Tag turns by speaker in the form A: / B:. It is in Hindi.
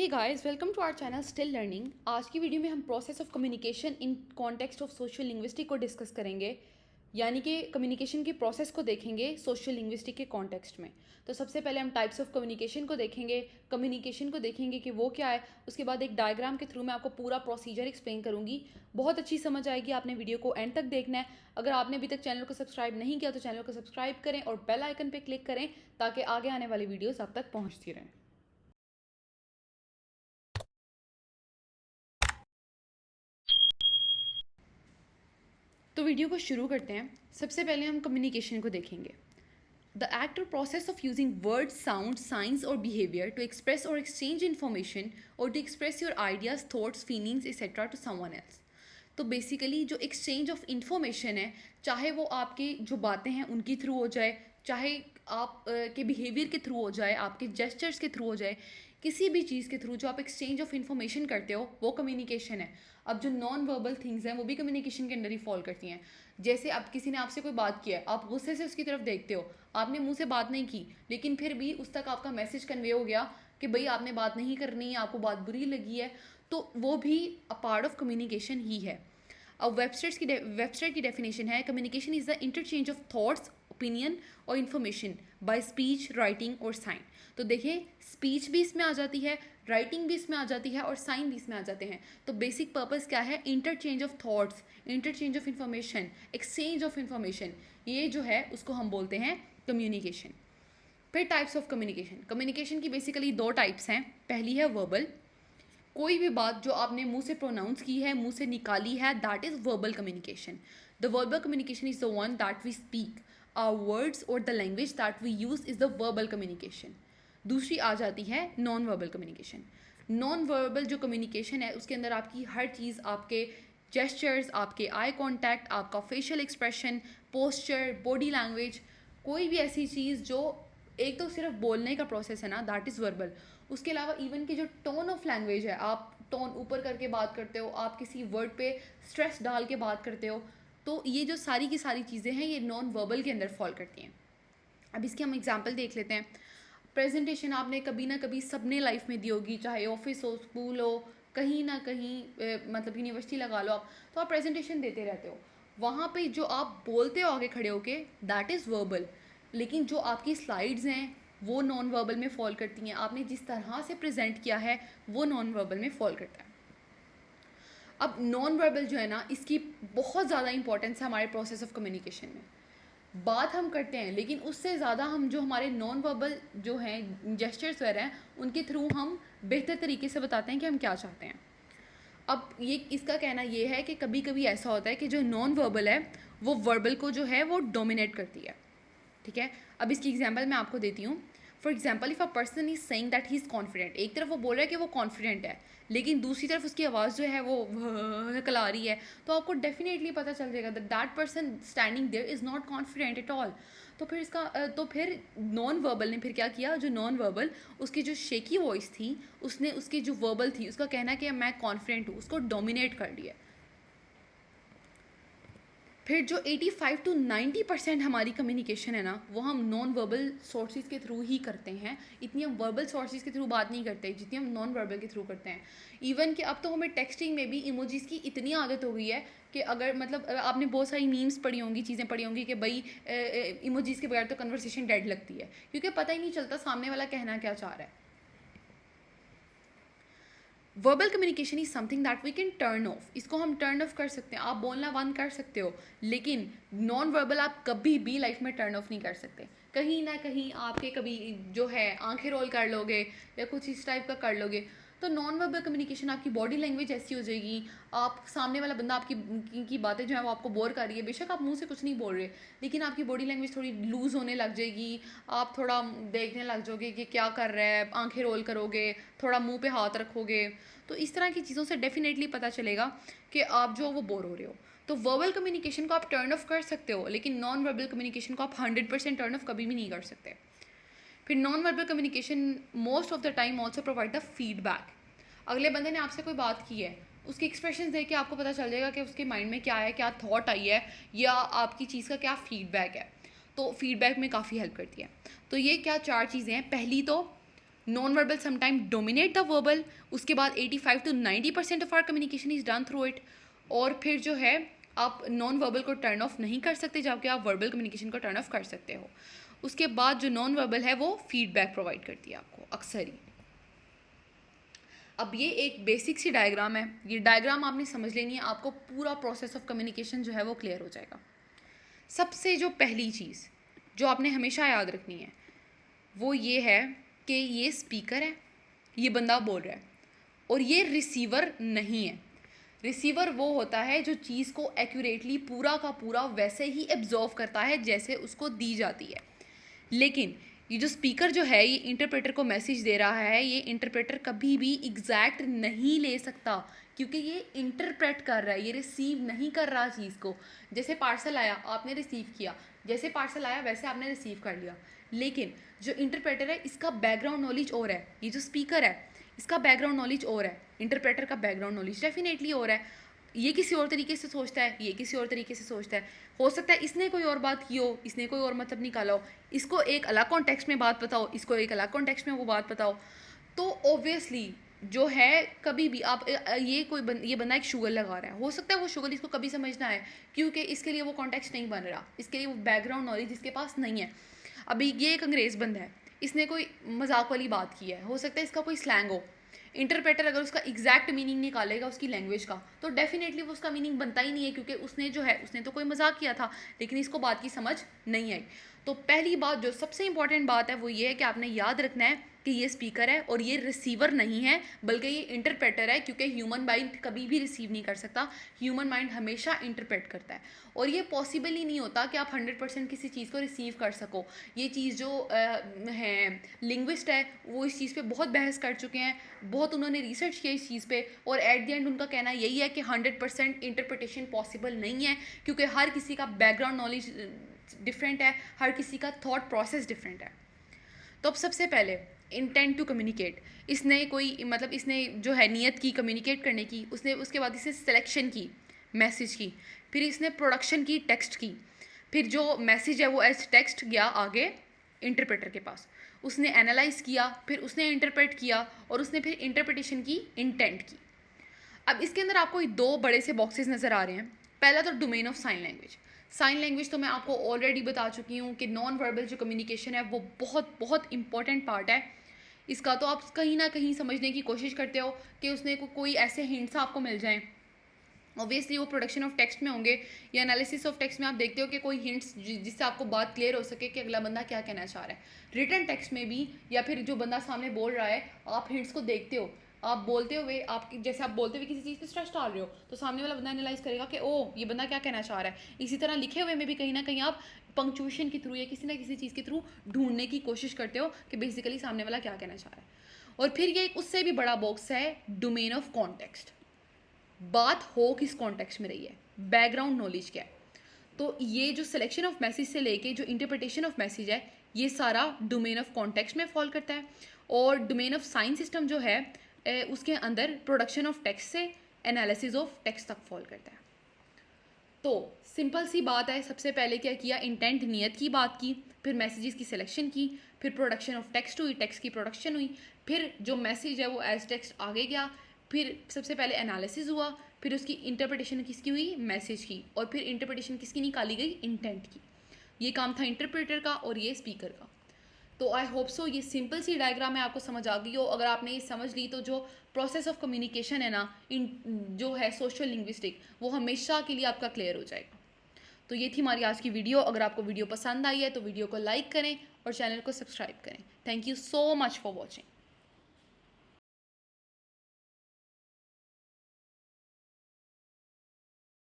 A: Guys, welcome to our channel still learning. आज की वीडियो में हम process of communication in context of social linguistic को डिस्कस करेंगे, यानी कि कम्युनिकेशन की प्रोसेस को देखेंगे सोशल लिंग्विस्टिक के कॉन्टेक्स्ट में। तो सबसे पहले हम टाइप्स ऑफ कम्युनिकेशन को देखेंगे, कम्युनिकेशन को देखेंगे कि वो क्या है। उसके बाद एक डायग्राम के थ्रू मैं आपको पूरा प्रोसीजर एक्सप्लेन करूंगी। बहुत अच्छी समझ आएगी, आपने वीडियो को एंड तक देखना है। अगर आपने अभी तक चैनल को सब्सक्राइब नहीं किया तो चैनल को सब्सक्राइब करें और बेल आइकन पर क्लिक करें ताकि आगे आने वाली वीडियोज़ आप तक पहुँचती रहें। तो वीडियो को शुरू करते हैं। सबसे पहले हम कम्युनिकेशन को देखेंगे। द एक्ट और process of using words, sound, science और बिहेवियर टू एक्सप्रेस और एक्सचेंज इन्फॉर्मेशन और to express your ideas, thoughts, feelings etcetera to someone else. तो बेसिकली जो एक्सचेंज ऑफ इंफॉर्मेशन है, चाहे वो आपकी जो बातें हैं उनकी थ्रू हो जाए, चाहे आप के बिहेवियर के थ्रू हो जाए, आपके जेस्चर्स के थ्रू हो जाए, किसी भी चीज़ के थ्रू जो आप एक्सचेंज ऑफ इन्फॉर्मेशन करते हो वो कम्युनिकेशन है। अब जो नॉन वर्बल थिंग्स हैं वो भी कम्युनिकेशन के अंदर ही फॉल करती हैं। जैसे अब किसी ने आपसे कोई बात किया है, आप गुस्से से उसकी तरफ देखते हो, आपने मुंह से बात नहीं की लेकिन फिर भी उस तक आपका मैसेज कन्वे हो गया कि भाई आपने बात नहीं करनी है, आपको बात बुरी लगी है, तो वो भी अ पार्ट ऑफ कम्युनिकेशन ही है। अब वेबसाइट की डेफिनेशन है, communication is the interchange of thoughts, opinion और इन्फॉर्मेशन बाय स्पीच, राइटिंग और साइन। तो देखिए, स्पीच भी इसमें आ जाती है, राइटिंग भी इसमें आ जाती है और साइन भी इसमें आ जाते हैं। तो बेसिक पर्पस क्या है? Interchange of thoughts, interchange of information, exchange of information, ये जो है उसको हम बोलते हैं कम्युनिकेशन। फिर टाइप्स ऑफ कम्युनिकेशन। कम्युनिकेशन की बेसिकली दो टाइप्स हैं। पहली है वर्बल, कोई भी बात जो आपने मुंह से प्रोनाउंस की है, मुंह से निकाली है, that is verbal communication. The verbal communication is the one that we speak, our words और the language that we use is the verbal communication. दूसरी आ जाती है non verbal communication. Non verbal जो कम्युनिकेशन है उसके अंदर आपकी हर चीज़, आपके जेस्चर्स, आपके आई कॉन्टैक्ट, आपका facial expression, posture, body language, कोई भी ऐसी चीज़ जो एक तो सिर्फ बोलने का प्रोसेस है ना, दैट इज़ वर्बल। उसके अलावा इवन की जो टोन ऑफ लैंग्वेज है, आप टोन ऊपर करके बात करते हो, आप किसी वर्ड पे स्ट्रेस डाल के बात करते हो, तो ये जो सारी की सारी चीज़ें हैं ये नॉन वर्बल के अंदर फॉल करती हैं। अब इसकी हम एग्जांपल देख लेते हैं। प्रेजेंटेशन आपने कभी ना कभी सबने लाइफ में दी होगी, चाहे ऑफिस हो, स्कूल हो, कहीं ना कहीं मतलब यूनिवर्सिटी लगा लो आप, तो आप प्रेजेंटेशन देते रहते हो। वहाँ पे जो आप बोलते हो आगे खड़े होके, दैट इज़ वर्बल। लेकिन जो आपकी स्लाइड्स हैं वो नॉन वर्बल में फॉल करती हैं। आपने जिस तरह से प्रेजेंट किया है वो नॉन वर्बल में फॉल करता है। अब नॉन वर्बल जो है ना, इसकी बहुत ज़्यादा इंपॉर्टेंस है हमारे प्रोसेस ऑफ कम्युनिकेशन में। बात हम करते हैं लेकिन उससे ज़्यादा हम जो हमारे नॉन वर्बल जो हैं जेस्चर्स वगैरह हैं उनके थ्रू हम बेहतर तरीके से बताते हैं कि हम क्या चाहते हैं। अब ये इसका कहना ये है कि कभी कभी ऐसा होता है कि जो नॉन वर्बल है वो वर्बल को जो है वो डोमिनेट करती है। ठीक है, अब इसकी एग्जांपल मैं आपको देती हूँ। For example, if a person is saying that he is confident, एक तरफ वो बोल रहा है कि वो कॉन्फिडेंट है लेकिन दूसरी तरफ उसकी आवाज़ जो है वो हकला रही है, तो आपको डेफिनेटली पता चल जाएगा that that person standing there is not confident at all. तो फिर नॉन वर्बल ने फिर क्या किया? जो नॉन वर्बल, उसकी जो शेकी वॉइस थी, उसने उसकी जो वर्बल थी उसका कहना कि मैं कॉन्फिडेंट हूँ, उसको डोमिनेट कर लिया। फिर जो 85 to 90% हमारी कम्युनिकेशन है ना, वो हम नॉन वर्बल सोर्सेज के थ्रू ही करते हैं। इतनी हम वर्बल सोर्सेज के थ्रू बात नहीं करते जितनी हम नॉन वर्बल के थ्रू करते हैं। इवन कि अब तो हमें टेक्सटिंग में भी इमोजीज़ की इतनी आदत हो गई है कि अगर मतलब आपने बहुत सारी मीम्स पढ़ी होंगी, चीज़ें पढ़ी होंगी कि भाई इमोजीज़ के बगैर तो कन्वर्सेशन डेड लगती है, क्योंकि पता ही नहीं चलता सामने वाला कहना क्या चाह रहा है। Verbal communication is something that we can turn off. इसको हम टर्न ऑफ कर सकते हैं, आप बोलना बंद कर सकते हो, लेकिन नॉन वर्बल आप कभी भी लाइफ में टर्न ऑफ नहीं कर सकते। कहीं ना कहीं आपके कभी जो है आंखें रोल कर लोगे या कुछ इस टाइप का कर लोगे, तो नॉन वर्बल कम्युनिकेशन, आपकी बॉडी लैंग्वेज ऐसी हो जाएगी, आप सामने वाला बंदा आपकी की बातें जो है वो आपको बोर कर रही है, बेशक आप मुंह से कुछ नहीं बोल रहे लेकिन आपकी बॉडी लैंग्वेज थोड़ी लूज़ होने लग जाएगी, आप थोड़ा देखने लग जाओगे कि क्या कर रहा है, आंखें रोल करोगे, थोड़ा मुंह पे हाथ रखोगे, तो इस तरह की चीज़ों से डेफिनेटली पता चलेगा कि आप जो वो बोर हो रहे हो। तो वर्बल कम्युनिकेशन को आप टर्न ऑफ कर सकते हो लेकिन नॉन वर्बल कम्युनिकेशन को आप 100% टर्न ऑफ कभी भी नहीं कर सकते। फिर non verbal communication most of the time also provide the feedback. अगले बंदे ने आपसे कोई बात की है, उसके एक्सप्रेशन देख के आपको पता चल जाएगा कि उसके माइंड में क्या है, क्या थॉट आई है या आपकी चीज़ का क्या फीडबैक है। तो फीडबैक में काफ़ी हेल्प करती है। तो ये क्या चार चीज़ें हैं। पहली तो non verbal sometime dominate the verbal, उसके बाद 85 to 90% of our communication is done through it. और फिर जो है आप नॉन वर्बल को टर्न ऑफ नहीं कर सकते, जबकि आप वर्बल कम्युनिकेशन को टर्न ऑफ कर सकते हो। उसके बाद जो नॉन वर्बल है वो फीडबैक प्रोवाइड करती है आपको अक्सर ही। अब ये एक बेसिक सी डायग्राम है, ये डायग्राम आपने समझ लेनी है, आपको पूरा प्रोसेस ऑफ कम्युनिकेशन जो है वो क्लियर हो जाएगा। सबसे जो पहली चीज़ जो आपने हमेशा याद रखनी है वो ये है कि ये स्पीकर है, ये बंदा बोल रहा है, और ये रिसीवर नहीं है। रिसीवर वो होता है जो चीज़ को एक्यूरेटली पूरा का पूरा वैसे ही एब्जॉर्व करता है जैसे उसको दी जाती है। लेकिन ये जो स्पीकर जो है ये इंटरप्रेटर को मैसेज दे रहा है, ये इंटरप्रेटर कभी भी एग्जैक्ट नहीं ले सकता, क्योंकि ये इंटरप्रेट कर रहा है, ये रिसीव नहीं कर रहा चीज़ को। जैसे पार्सल आया आपने रिसीव किया, जैसे पार्सल आया वैसे आपने रिसीव कर लिया। लेकिन जो इंटरप्रेटर है इसका बैकग्राउंड नॉलेज और है, ये जो स्पीकर है इसका बैकग्राउंड नॉलेज और है, इंटरप्रेटर का बैकग्राउंड नॉलेज डेफिनेटली और है। ये किसी और तरीके से सोचता है, ये किसी और तरीके से सोचता है। हो सकता है इसने कोई और बात की हो, इसने कोई और मतलब निकाला हो, इसको एक अलग कॉन्टेक्स्ट में बात पता हो, इसको एक अलग कॉन्टेक्स्ट में वो बात पता हो। तो ऑब्वियसली जो है कभी भी आप ये ये बंदा एक शुगर लगा रहा है, हो सकता है वो शुगर इसको कभी समझना है, क्योंकि इसके लिए वो कॉन्टेक्स्ट नहीं बन रहा, इसके लिए वो बैकग्राउंड नॉलेज इसके पास नहीं है। अभी ये एक अंग्रेज़ बंदा है, इसने कोई मजाक वाली बात की है, हो सकता है इसका कोई स्लैंग हो। इंटरप्रेटर अगर उसका एग्जैक्ट मीनिंग निकालेगा उसकी लैंग्वेज का, तो डेफिनेटली वो उसका मीनिंग बनता ही नहीं है, क्योंकि उसने जो है उसने तो कोई मजाक किया था, लेकिन इसको बात की समझ नहीं आई। तो पहली बात जो सबसे इंपॉर्टेंट बात है वो ये है कि आपने याद रखना है कि ये स्पीकर है और ये रिसीवर नहीं है, बल्कि ये इंटरप्रेटर है, क्योंकि ह्यूमन माइंड कभी भी रिसीव नहीं कर सकता, ह्यूमन माइंड हमेशा इंटरप्रेट करता है। और ये पॉसिबल ही नहीं होता कि आप 100% किसी चीज़ को रिसीव कर सको। ये चीज़ जो है लिंग्विस्ट है वो इस चीज़ पे बहुत बहस कर चुके हैं, बहुत उन्होंने रिसर्च किया इस चीज़ पे, और एट द एंड उनका कहना यही है कि 100% इंटरप्रिटेशन पॉसिबल नहीं है, क्योंकि हर किसी का बैकग्राउंड नॉलेज डिफरेंट है, हर किसी का थॉट प्रोसेस डिफरेंट है। तो अब सबसे पहले इंटेंट टू कम्युनिकेट, इसने कोई मतलब इसने जो है नीयत की कम्युनिकेट करने की, उसने उसके बाद इसने सिलेक्शन की मैसेज की, फिर इसने प्रोडक्शन की टेक्स्ट की, फिर जो मैसेज है वो एज टेक्स्ट गया आगे इंटरप्रेटर के पास, उसने एनालाइज किया, फिर उसने इंटरप्रेट किया, और उसने फिर इंटरप्रिटेशन की इंटेंट की। अब इसके अंदर आपको दो बड़े से बॉक्सेस नज़र आ रहे हैं। पहला तो domain of sign language. Sign language तो मैं आपको ऑलरेडी बता चुकी हूँ कि नॉन वर्बल जो कम्युनिकेशन है वो बहुत बहुत इंपॉर्टेंट पार्ट है इसका। तो आप कहीं ना कहीं समझने की कोशिश करते हो कि उसने कोई ऐसे हिंट्स आपको मिल जाएं। ऑब्वियसली वो प्रोडक्शन ऑफ टेक्स्ट में होंगे या एनालिसिस ऑफ टेक्स्ट में आप देखते हो कि कोई हिंट्स जिससे आपको बात क्लियर हो सके कि अगला बंदा क्या कहना चाह रहा है। रिटन टेक्स्ट में भी या फिर जो बंदा सामने बोल रहा है आप हिंट्स को देखते हो, आप बोलते हुए आप जैसे आप बोलते हुए किसी चीज़ पे स्ट्रेस डाल रहे हो तो सामने वाला बंदा एनालाइज करेगा कि ओ ये बंदा क्या कहना चाह रहा है। इसी तरह लिखे हुए में भी कहीं ना कहीं आप पंक्चुएशन के थ्रू या किसी ना किसी चीज़ के थ्रू ढूंढने की कोशिश करते हो कि बेसिकली सामने वाला क्या कहना चाह रहा है। और फिर ये एक उससे भी बड़ा बॉक्स है डोमेन ऑफ कॉन्टेक्स्ट। बात हो किस कॉन्टेक्स्ट में रही है, बैकग्राउंड नॉलेज क्या है। तो ये जो सिलेक्शन ऑफ मैसेज से लेके जो इंटरप्रिटेशन ऑफ मैसेज है ये सारा डोमेन ऑफ कॉन्टेक्स्ट में फॉल करता है। और डोमेन ऑफ साइन सिस्टम जो है उसके अंदर प्रोडक्शन ऑफ टेक्स्ट से एनालिसिस ऑफ टेक्स्ट तक फॉल करता है। तो सिंपल सी बात है, सबसे पहले क्या किया, इंटेंट नियत की बात की, फिर मैसेजेस की सिलेक्शन की, फिर प्रोडक्शन ऑफ टेक्स्ट हुई, टेक्स्ट की प्रोडक्शन हुई, फिर जो मैसेज है वो एज टेक्स्ट आगे गया, फिर सबसे पहले एनालिसिस हुआ, फिर उसकी इंटरप्रिटेशन किसकी हुई, मैसेज की, और फिर इंटरप्रिटेशन किसकी निकाली गई, इंटेंट की। ये काम था इंटरप्रेटर का और ये स्पीकर का। तो आई होप सो ये सिंपल सी डायग्राम है आपको समझ आ गई हो। अगर आपने ये समझ ली तो जो प्रोसेस ऑफ कम्युनिकेशन है ना जो है सोशल लिंग्विस्टिक वो हमेशा के लिए आपका क्लियर हो जाएगा। तो ये थी हमारी आज की वीडियो। अगर आपको वीडियो पसंद आई है तो वीडियो को लाइक करें और चैनल को सब्सक्राइब करें। Thank you so much for watching.